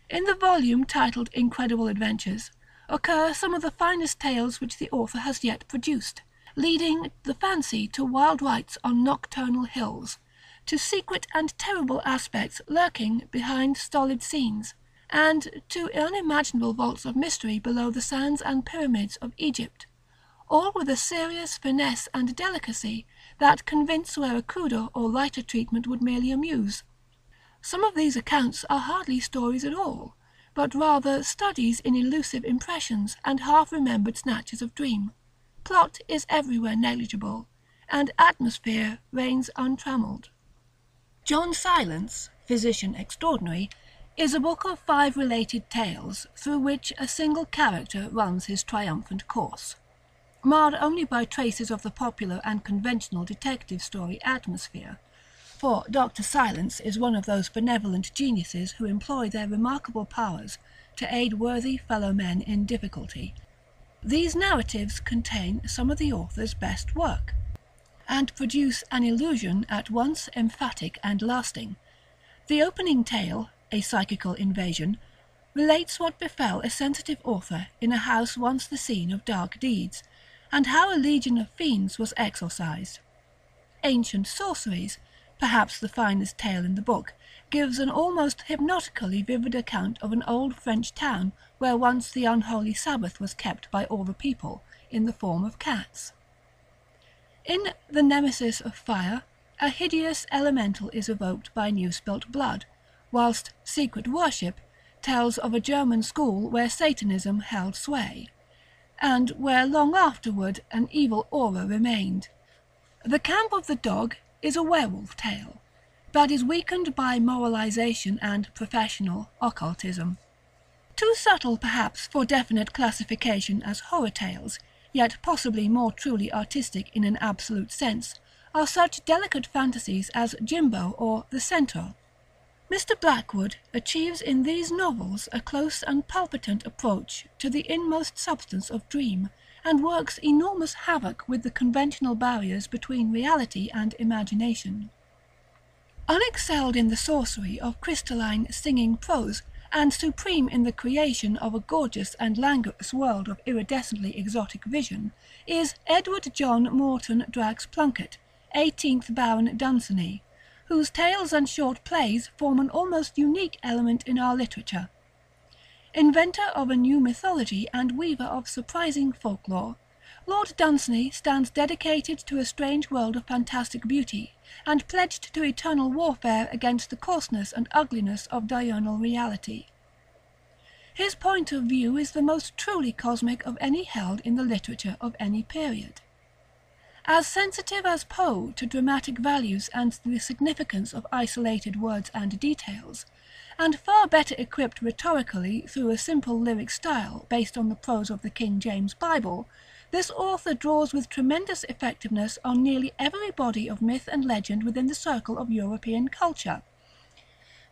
In the volume titled Incredible Adventures occur some of the finest tales which the author has yet produced, leading the fancy to wild rites on nocturnal hills, to secret and terrible aspects lurking behind stolid scenes, and to unimaginable vaults of mystery below the sands and pyramids of Egypt, all with a serious finesse and delicacy that convince where a cruder or lighter treatment would merely amuse. Some of these accounts are hardly stories at all, but rather studies in elusive impressions and half-remembered snatches of dream. Plot is everywhere negligible, and atmosphere reigns untrammelled. John Silence, Physician Extraordinary, is a book of 5 related tales, through which a single character runs his triumphant course, marred only by traces of the popular and conventional detective story atmosphere, for Dr. Silence is one of those benevolent geniuses who employ their remarkable powers to aid worthy fellow men in difficulty. These narratives contain some of the author's best work, and produce an illusion at once emphatic and lasting. The opening tale, A Psychical Invasion, relates what befell a sensitive author in a house once the scene of dark deeds, and how a legion of fiends was exorcised. Ancient Sorceries, perhaps the finest tale in the book, gives an almost hypnotically vivid account of an old French town where once the unholy Sabbath was kept by all the people, in the form of cats. In The Nemesis of Fire, a hideous elemental is evoked by new spilt blood, whilst Secret Worship tells of a German school where Satanism held sway, and where long afterward an evil aura remained. The Camp of the Dog is a werewolf tale, but is weakened by moralization and professional occultism. Too subtle perhaps for definite classification as horror tales, yet possibly more truly artistic in an absolute sense, are such delicate fantasies as Jimbo or The Centaur. Mr. Blackwood achieves in these novels a close and palpitant approach to the inmost substance of dream, and works enormous havoc with the conventional barriers between reality and imagination. Unexcelled in the sorcery of crystalline singing prose, and supreme in the creation of a gorgeous and languorous world of iridescently exotic vision, is Edward John Morton Drax Plunkett, 18th Baron Dunsany, whose tales and short plays form an almost unique element in our literature. Inventor of a new mythology and weaver of surprising folklore, Lord Dunsany stands dedicated to a strange world of fantastic beauty, and pledged to eternal warfare against the coarseness and ugliness of diurnal reality. His point of view is the most truly cosmic of any held in the literature of any period. As sensitive as Poe to dramatic values and the significance of isolated words and details, and far better equipped rhetorically through a simple lyric style based on the prose of the King James Bible, this author draws with tremendous effectiveness on nearly every body of myth and legend within the circle of European culture,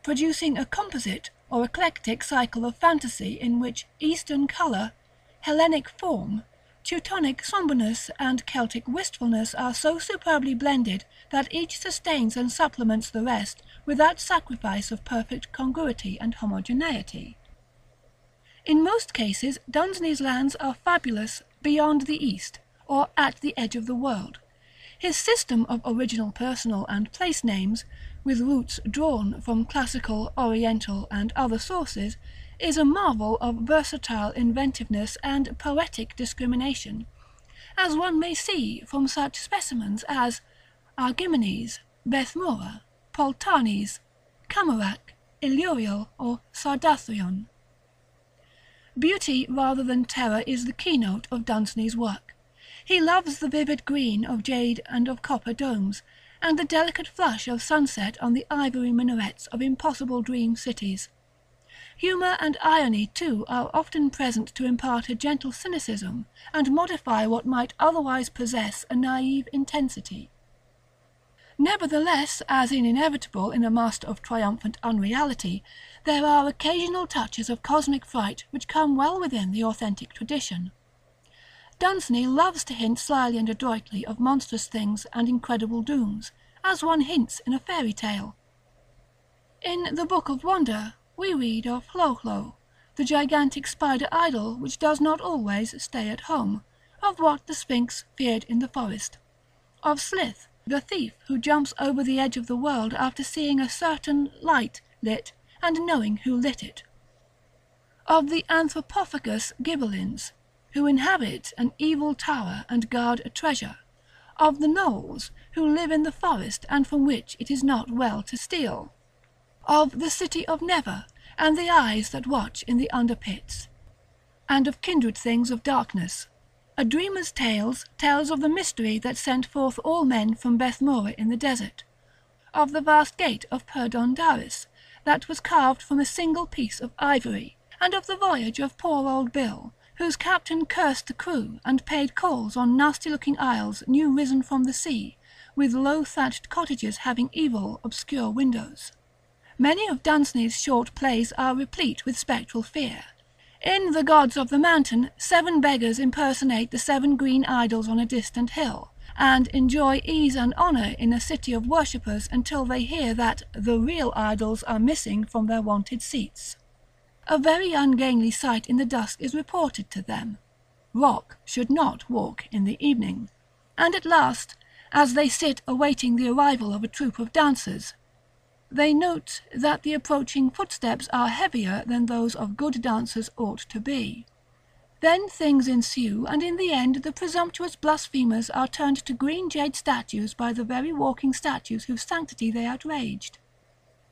producing a composite or eclectic cycle of fantasy in which Eastern color, Hellenic form, Teutonic somberness, and Celtic wistfulness are so superbly blended that each sustains and supplements the rest without sacrifice of perfect congruity and homogeneity. In most cases, Dunsany's lands are fabulous beyond the East, or at the edge of the world. His system of original personal and place names, with roots drawn from classical, oriental, and other sources, is a marvel of versatile inventiveness and poetic discrimination, as one may see from such specimens as Archimenes, Bethmora, Poltanes, Camarac, Illyrial, or Sardathrion. Beauty rather than terror is the keynote of Dunsany's work. He loves the vivid green of jade and of copper domes, and the delicate flush of sunset on the ivory minarets of impossible dream cities. Humour and irony, too, are often present to impart a gentle cynicism, and modify what might otherwise possess a naive intensity. Nevertheless, as inevitable in a master of triumphant unreality, there are occasional touches of cosmic fright which come well within the authentic tradition. Dunsany loves to hint slyly and adroitly of monstrous things and incredible dooms, as one hints in a fairy tale. In The Book of Wonder, we read of Hlöhlo, the gigantic spider idol which does not always stay at home, of what the Sphinx feared in the forest, of Slith, the thief who jumps over the edge of the world after seeing a certain light lit and knowing who lit it, of the anthropophagus Ghibellines, who inhabit an evil tower and guard a treasure, of the gnolls, who live in the forest and from which it is not well to steal, of the city of Never and the eyes that watch in the under pits, and of kindred things of darkness. A Dreamer's Tales tells of the mystery that sent forth all men from Bethmora in the desert, of the vast gate of Perdondaris that was carved from a single piece of ivory, and of the voyage of poor old Bill, whose captain cursed the crew and paid calls on nasty-looking isles new risen from the sea, with low-thatched cottages having evil, obscure windows. Many of Dunsany's short plays are replete with spectral fear. In The Gods of the Mountain, 7 beggars impersonate the 7 green idols on a distant hill, and enjoy ease and honour in a city of worshippers until they hear that the real idols are missing from their wonted seats. A very ungainly sight in the dusk is reported to them. Rock should not walk in the evening. And at last, as they sit awaiting the arrival of a troop of dancers, they note that the approaching footsteps are heavier than those of good dancers ought to be. Then things ensue, and in the end the presumptuous blasphemers are turned to green jade statues by the very walking statues whose sanctity they outraged.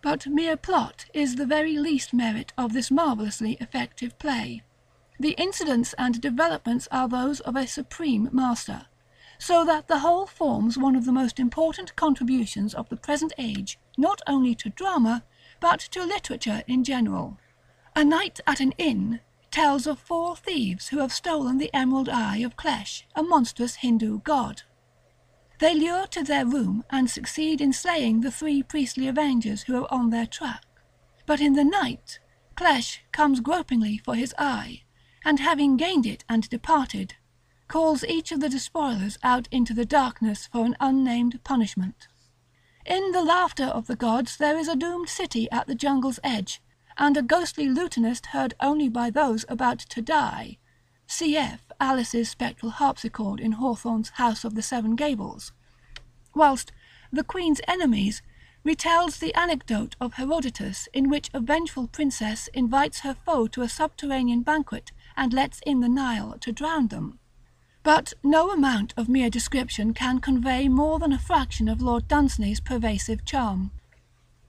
But mere plot is the very least merit of this marvellously effective play. The incidents and developments are those of a supreme master, so that the whole forms one of the most important contributions of the present age, not only to drama, but to literature in general. A Night at an Inn tells of 4 thieves who have stolen the emerald eye of Klesh, a monstrous Hindu god. They lure to their room and succeed in slaying the 3 priestly avengers who are on their track. But in the night, Klesh comes gropingly for his eye, and having gained it and departed, calls each of the despoilers out into the darkness for an unnamed punishment. In The Laughter of the Gods there is a doomed city at the jungle's edge, and a ghostly lutanist heard only by those about to die, cf. Alice's spectral harpsichord in Hawthorne's House of the Seven Gables, whilst The Queen's Enemies retells the anecdote of Herodotus in which a vengeful princess invites her foe to a subterranean banquet and lets in the Nile to drown them. But no amount of mere description can convey more than a fraction of Lord Dunsany's pervasive charm.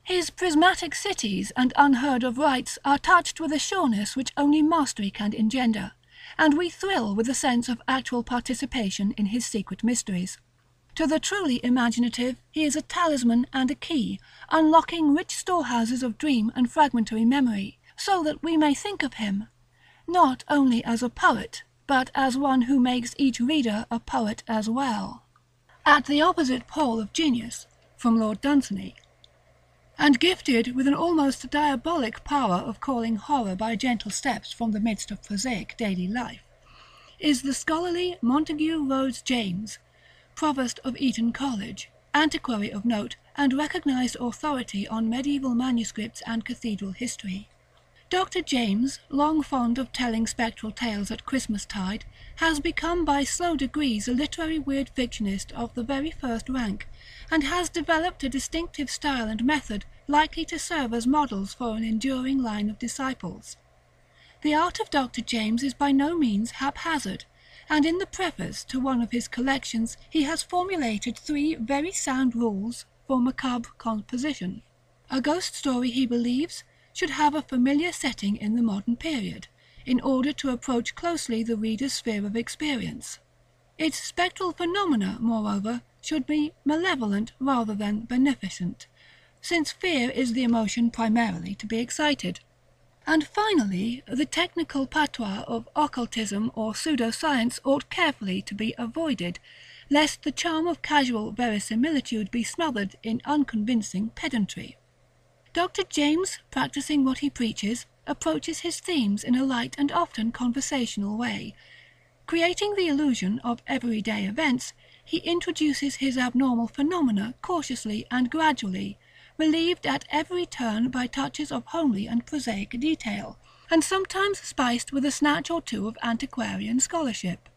His prismatic cities and unheard-of rites are touched with a sureness which only mastery can engender, and we thrill with a sense of actual participation in his secret mysteries. To the truly imaginative he is a talisman and a key, unlocking rich storehouses of dream and fragmentary memory, so that we may think of him, not only as a poet, but as one who makes each reader a poet as well. At the opposite pole of genius, from Lord Dunsany, and gifted with an almost diabolic power of calling horror by gentle steps from the midst of prosaic daily life, is the scholarly Montague Rhodes James, Provost of Eton College, antiquary of note and recognized authority on medieval manuscripts and cathedral history. Dr. James, long fond of telling spectral tales at Christmas-tide, has become by slow degrees a literary weird fictionist of the very first rank, and has developed a distinctive style and method likely to serve as models for an enduring line of disciples. The art of Dr. James is by no means haphazard, and in the preface to one of his collections he has formulated 3 very sound rules for macabre composition. A ghost story, he believes, should have a familiar setting in the modern period, in order to approach closely the reader's sphere of experience. Its spectral phenomena, moreover, should be malevolent rather than beneficent, since fear is the emotion primarily to be excited. And finally, the technical patois of occultism or pseudoscience ought carefully to be avoided, lest the charm of casual verisimilitude be smothered in unconvincing pedantry. Dr. James, practising what he preaches, approaches his themes in a light and often conversational way. Creating the illusion of everyday events, he introduces his abnormal phenomena cautiously and gradually, relieved at every turn by touches of homely and prosaic detail, and sometimes spiced with a snatch or two of antiquarian scholarship.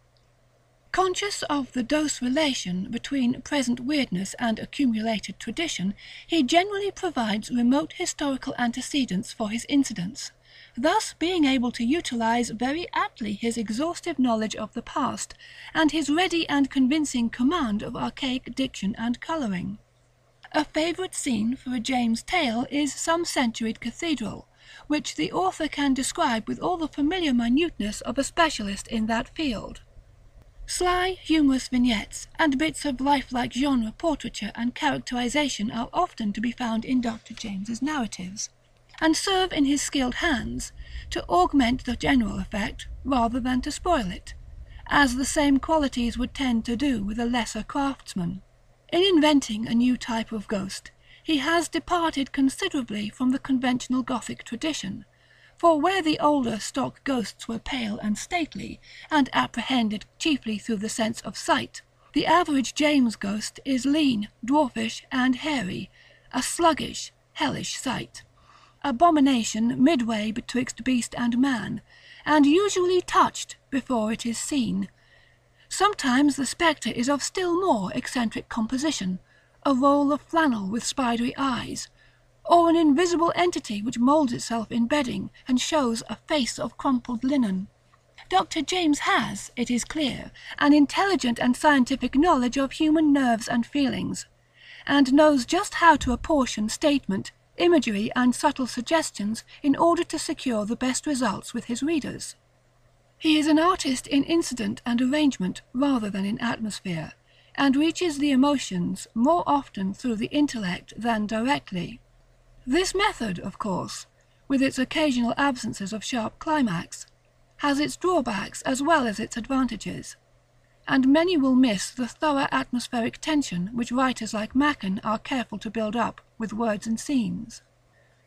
Conscious of the dose relation between present weirdness and accumulated tradition, he generally provides remote historical antecedents for his incidents, thus being able to utilize very aptly his exhaustive knowledge of the past, and his ready and convincing command of archaic diction and colouring. A favourite scene for a James tale is some centuried cathedral, which the author can describe with all the familiar minuteness of a specialist in that field. Sly, humorous vignettes, and bits of lifelike genre portraiture and characterization are often to be found in Dr. James's narratives, and serve in his skilled hands to augment the general effect rather than to spoil it, as the same qualities would tend to do with a lesser craftsman. In inventing a new type of ghost, he has departed considerably from the conventional Gothic tradition, for where the older stock ghosts were pale and stately, and apprehended chiefly through the sense of sight, the average James ghost is lean, dwarfish, and hairy, a sluggish, hellish sight, abomination midway betwixt beast and man, and usually touched before it is seen. Sometimes the spectre is of still more eccentric composition, a roll of flannel with spidery eyes, or an invisible entity which moulds itself in bedding and shows a face of crumpled linen. Dr. James has, it is clear, an intelligent and scientific knowledge of human nerves and feelings, and knows just how to apportion statement, imagery, and subtle suggestions in order to secure the best results with his readers. He is an artist in incident and arrangement rather than in atmosphere, and reaches the emotions more often through the intellect than directly. This method, of course, with its occasional absences of sharp climax, has its drawbacks as well as its advantages, and many will miss the thorough atmospheric tension which writers like Machen are careful to build up with words and scenes.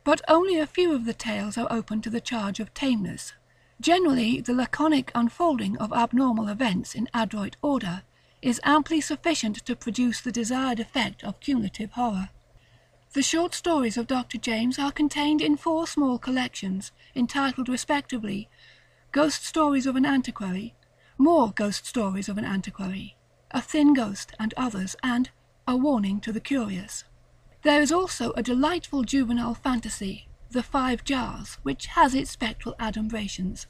But only a few of the tales are open to the charge of tameness. Generally, the laconic unfolding of abnormal events in adroit order is amply sufficient to produce the desired effect of cumulative horror. The short stories of Dr. James are contained in 4 small collections, entitled respectively Ghost Stories of an Antiquary, More Ghost Stories of an Antiquary, A Thin Ghost and Others, and A Warning to the Curious. There is also a delightful juvenile fantasy, The 5 Jars, which has its spectral adumbrations.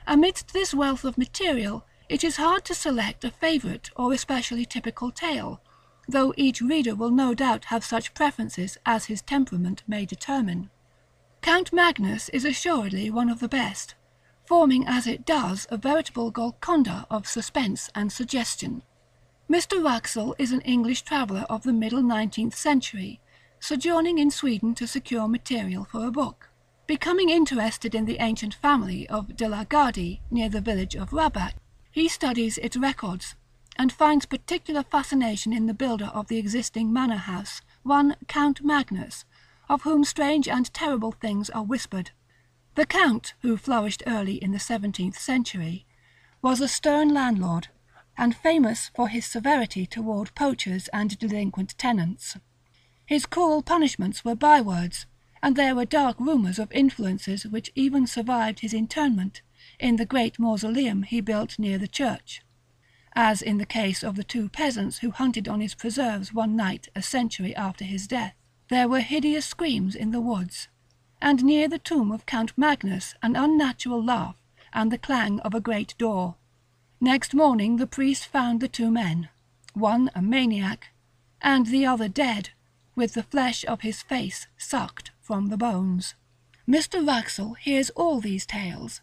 Amidst this wealth of material, it is hard to select a favourite or especially typical tale, though each reader will no doubt have such preferences as his temperament may determine. Count Magnus is assuredly one of the best, forming as it does a veritable Golconda of suspense and suggestion. Mr. Wraxall is an English traveller of the middle 19th century, sojourning in Sweden to secure material for a book. Becoming interested in the ancient family of de la Gardie near the village of Rabat, he studies its records, and finds particular fascination in the builder of the existing manor house, one Count Magnus, of whom strange and terrible things are whispered. The Count, who flourished early in the 17th century, was a stern landlord, and famous for his severity toward poachers and delinquent tenants. His cruel punishments were bywords, and there were dark rumours of influences which even survived his interment in the great mausoleum he built near the church, as in the case of the 2 peasants who hunted on his preserves one night a century after his death. There were hideous screams in the woods, and near the tomb of Count Magnus an unnatural laugh and the clang of a great door. Next morning the priest found the 2 men, one a maniac, and the other dead, with the flesh of his face sucked from the bones. Mr. Wraxall hears all these tales,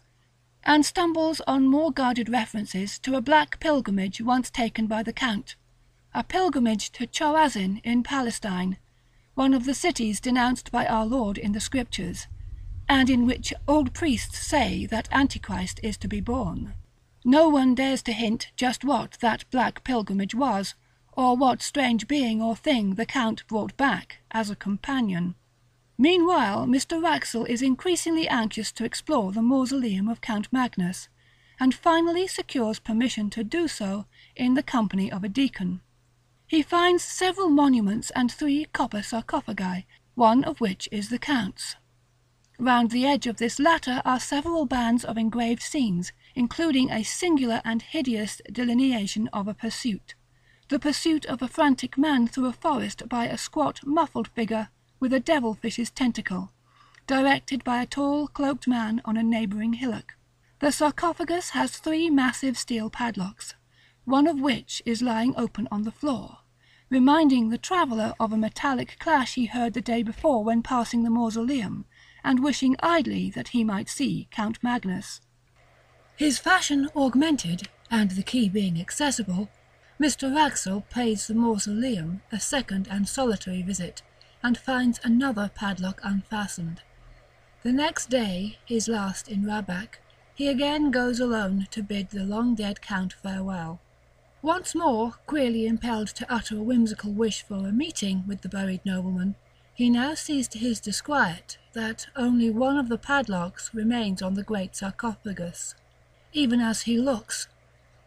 and stumbles on more guarded references to a black pilgrimage once taken by the Count, a pilgrimage to Chorazin in Palestine, one of the cities denounced by our Lord in the Scriptures, and in which old priests say that Antichrist is to be born. No one dares to hint just what that black pilgrimage was, or what strange being or thing the Count brought back as a companion. Meanwhile, Mr. Wraxall is increasingly anxious to explore the mausoleum of Count Magnus, and finally secures permission to do so in the company of a deacon. He finds several monuments and 3 copper sarcophagi, one of which is the Count's. Round the edge of this latter are several bands of engraved scenes, including a singular and hideous delineation of a pursuit, the pursuit of a frantic man through a forest by a squat muffled figure with a devilfish's tentacle, directed by a tall cloaked man on a neighbouring hillock. The sarcophagus has 3 massive steel padlocks, one of which is lying open on the floor, reminding the traveller of a metallic clash he heard the day before when passing the mausoleum, and wishing idly that he might see Count Magnus. His fashion augmented, and the key being accessible, Mr. Wraxall pays the mausoleum a second and solitary visit, and finds another padlock unfastened. The next day, his last in Rabac, he again goes alone to bid the long-dead Count farewell. Once more queerly impelled to utter a whimsical wish for a meeting with the buried nobleman, he now sees to his disquiet that only one of the padlocks remains on the great sarcophagus. Even as he looks,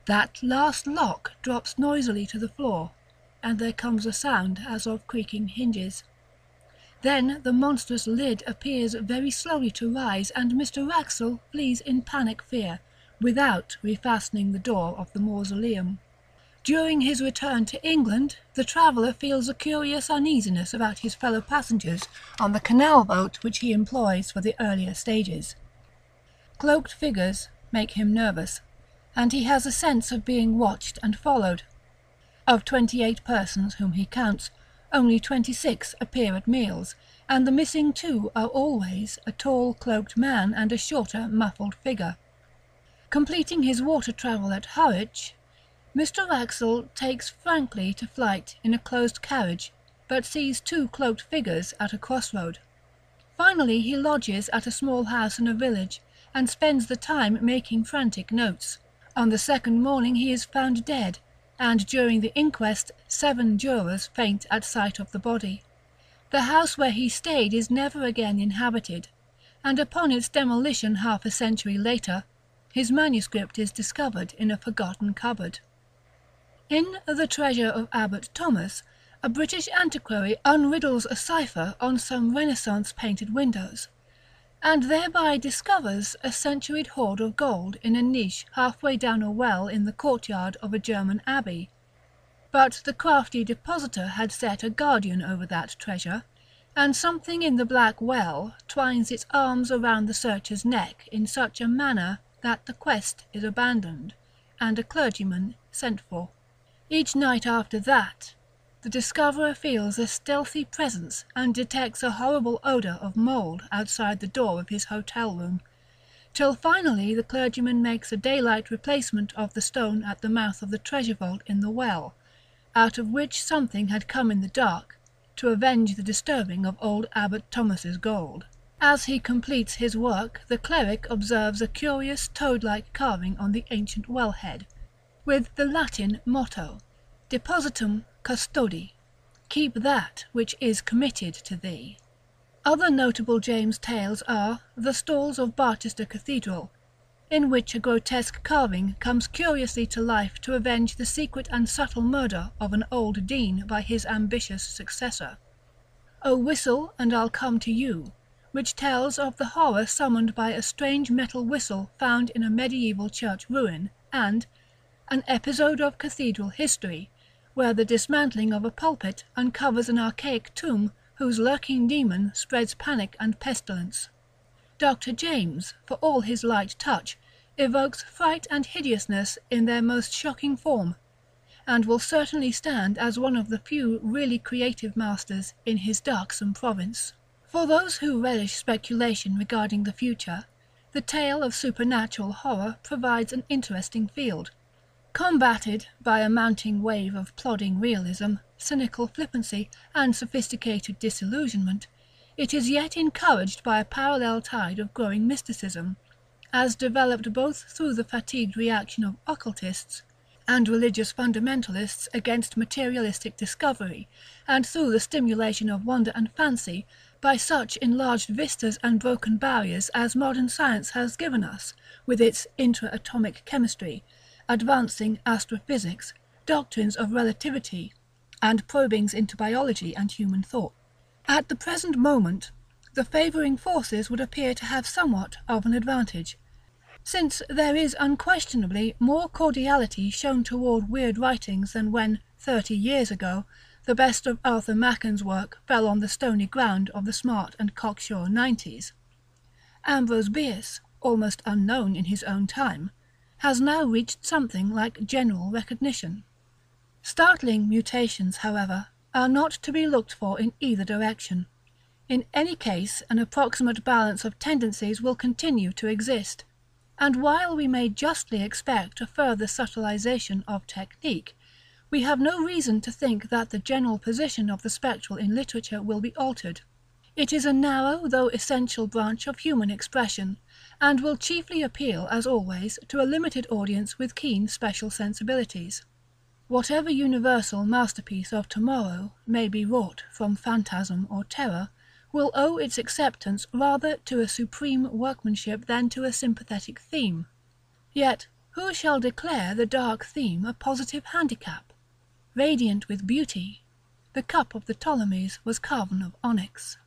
that last lock drops noisily to the floor, and there comes a sound as of creaking hinges. Then the monstrous lid appears very slowly to rise, and Mr. Wraxall flees in panic fear, without refastening the door of the mausoleum. During his return to England, the traveller feels a curious uneasiness about his fellow passengers on the canal boat which he employs for the earlier stages. Cloaked figures make him nervous, and he has a sense of being watched and followed. Of 28 persons whom he counts, only 26 appear at meals, and the missing 2 are always a tall cloaked man and a shorter muffled figure. Completing his water travel at Harwich, Mr. Wraxall takes frankly to flight in a closed carriage, but sees 2 cloaked figures at a crossroad. Finally he lodges at a small house in a village, and spends the time making frantic notes. On the second morning he is found dead, and during the inquest 7 jurors faint at sight of the body. The house where he stayed is never again inhabited, and upon its demolition half a century later, his manuscript is discovered in a forgotten cupboard. In The Treasure of Abbot Thomas, a British antiquary unriddles a cipher on some Renaissance painted windows, and thereby discovers a centuried hoard of gold in a niche halfway down a well in the courtyard of a German abbey. But the crafty depositor had set a guardian over that treasure, and something in the black well twines its arms around the searcher's neck in such a manner that the quest is abandoned, and a clergyman sent for. Each night after that, the discoverer feels a stealthy presence and detects a horrible odour of mould outside the door of his hotel room, till finally the clergyman makes a daylight replacement of the stone at the mouth of the treasure vault in the well, out of which something had come in the dark, to avenge the disturbing of old Abbot Thomas's gold. As he completes his work, the cleric observes a curious toad-like carving on the ancient well-head, with the Latin motto, Depositum Custodi, keep that which is committed to thee. Other notable James tales are The Stalls of Barchester Cathedral, in which a grotesque carving comes curiously to life to avenge the secret and subtle murder of an old dean by his ambitious successor. O Whistle and I'll Come to You, which tells of the horror summoned by a strange metal whistle found in a medieval church ruin, and An Episode of Cathedral History, where the dismantling of a pulpit uncovers an archaic tomb whose lurking demon spreads panic and pestilence. Dr. James, for all his light touch, evokes fright and hideousness in their most shocking form, and will certainly stand as one of the few really creative masters in his darksome province. For those who relish speculation regarding the future, the tale of supernatural horror provides an interesting field. Combated by a mounting wave of plodding realism, cynical flippancy, and sophisticated disillusionment, it is yet encouraged by a parallel tide of growing mysticism, as developed both through the fatigued reaction of occultists and religious fundamentalists against materialistic discovery, and through the stimulation of wonder and fancy by such enlarged vistas and broken barriers as modern science has given us, with its intra-atomic chemistry, advancing astrophysics, doctrines of relativity, and probings into biology and human thought. At the present moment, the favouring forces would appear to have somewhat of an advantage, since there is unquestionably more cordiality shown toward weird writings than when, 30 years ago, the best of Arthur Machen's work fell on the stony ground of the smart and cocksure nineties. Ambrose Bierce, almost unknown in his own time, has now reached something like general recognition. Startling mutations, however, are not to be looked for in either direction. In any case, an approximate balance of tendencies will continue to exist, and while we may justly expect a further subtilization of technique, we have no reason to think that the general position of the spectral in literature will be altered. It is a narrow though essential branch of human expression, and will chiefly appeal, as always, to a limited audience with keen special sensibilities. Whatever universal masterpiece of tomorrow may be wrought from phantasm or terror, will owe its acceptance rather to a supreme workmanship than to a sympathetic theme. Yet who shall declare the dark theme a positive handicap? Radiant with beauty, the cup of the Ptolemies was carven of onyx.